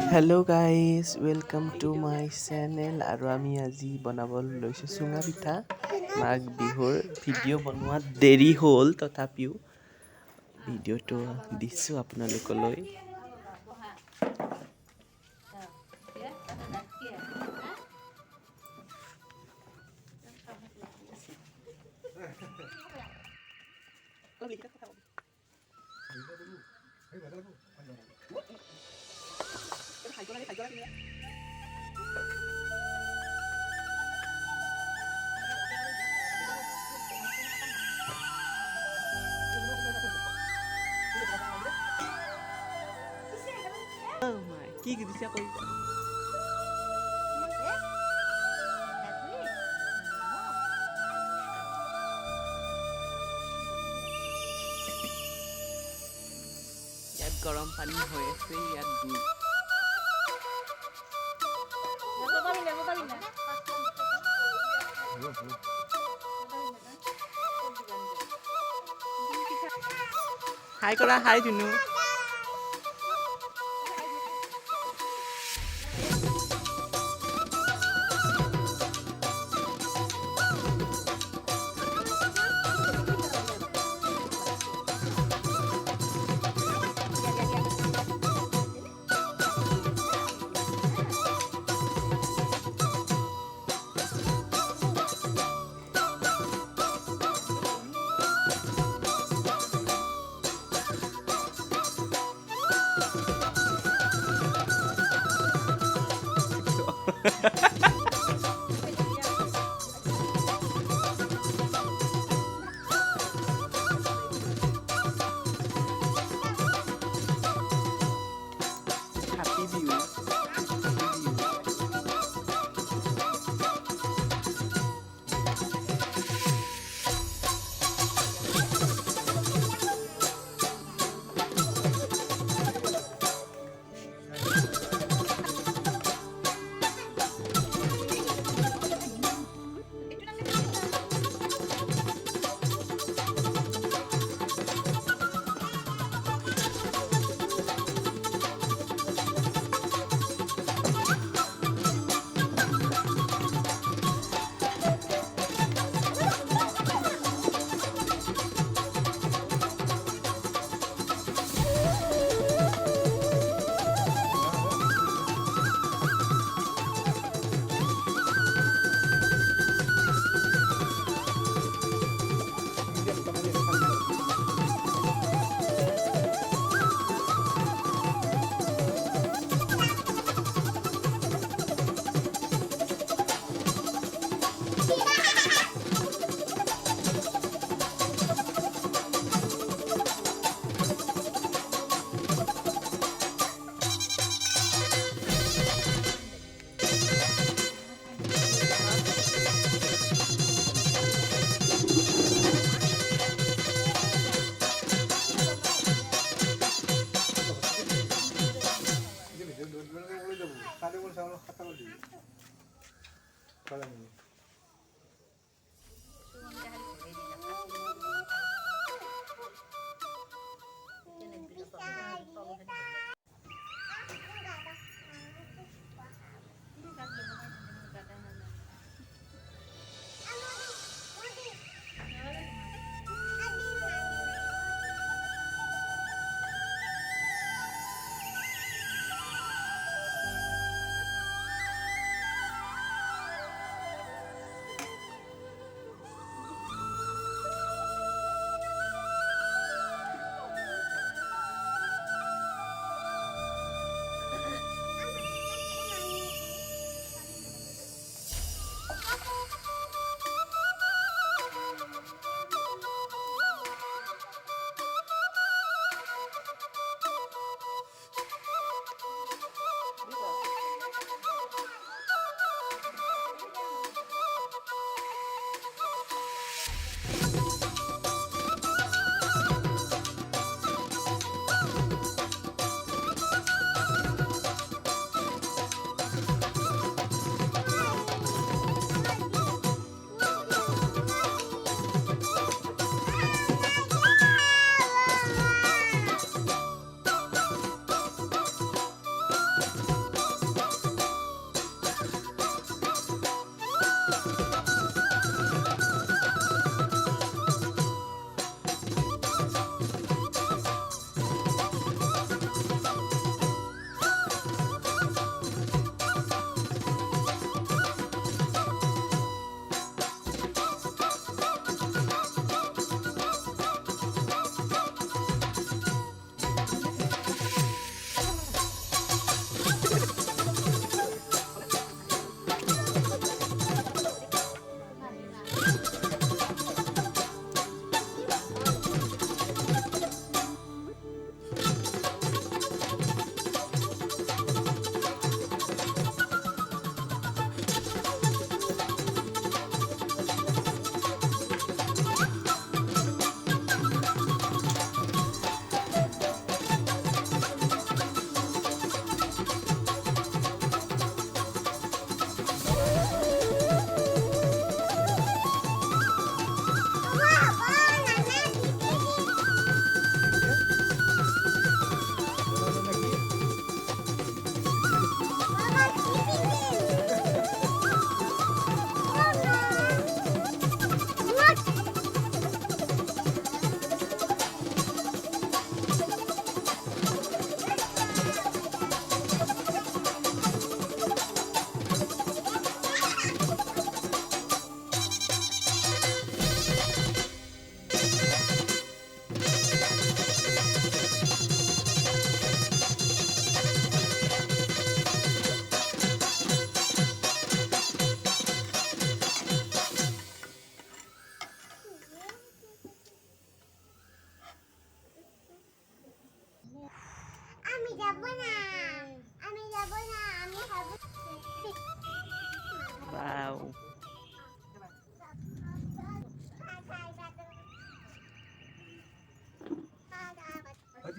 Hello' guys welcome to my channel আৰু আমি আজি বনাব লৈছোঁ চুঙা পিঠা মাঘ বিহুৰ ভিডিঅ' বনোৱাত দেৰি হ'ল তথাপিও ভিডিঅ'টো দিছোঁ আপোনালোকলৈ। কি দিছে কৈ ইয়াত গৰম পানী হৈ আছে ইয়াত দুধ হাই কৰা হাই ধুনু Happy view.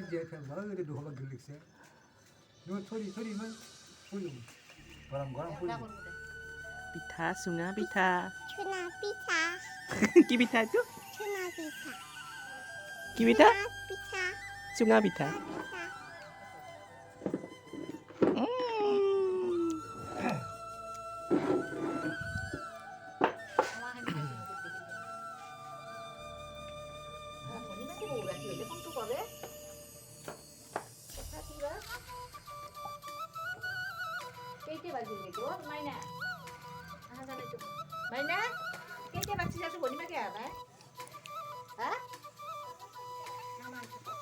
이제 마을에 누가 길릭세. 너 소리만 소리. 거랑 소리. 비타 숭아 비타. Tuna pizza. 기 비타 itu? Tuna pizza. 기 비타? Pizza. 숭아 비타. Pizza. Cái bà gì của mày nè. À, ra đây chụp. Mày nè. Cái bà chỉ ra chụp đi mày kìa đấy. Hả?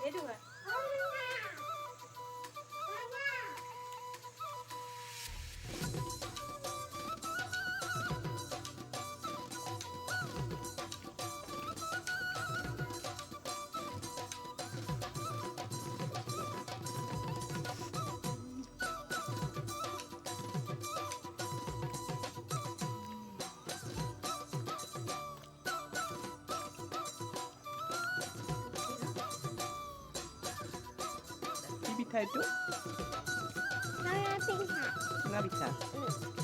Thế được rồi. 기 비타 itu? Tuna pizza. 숭아 비타. 응.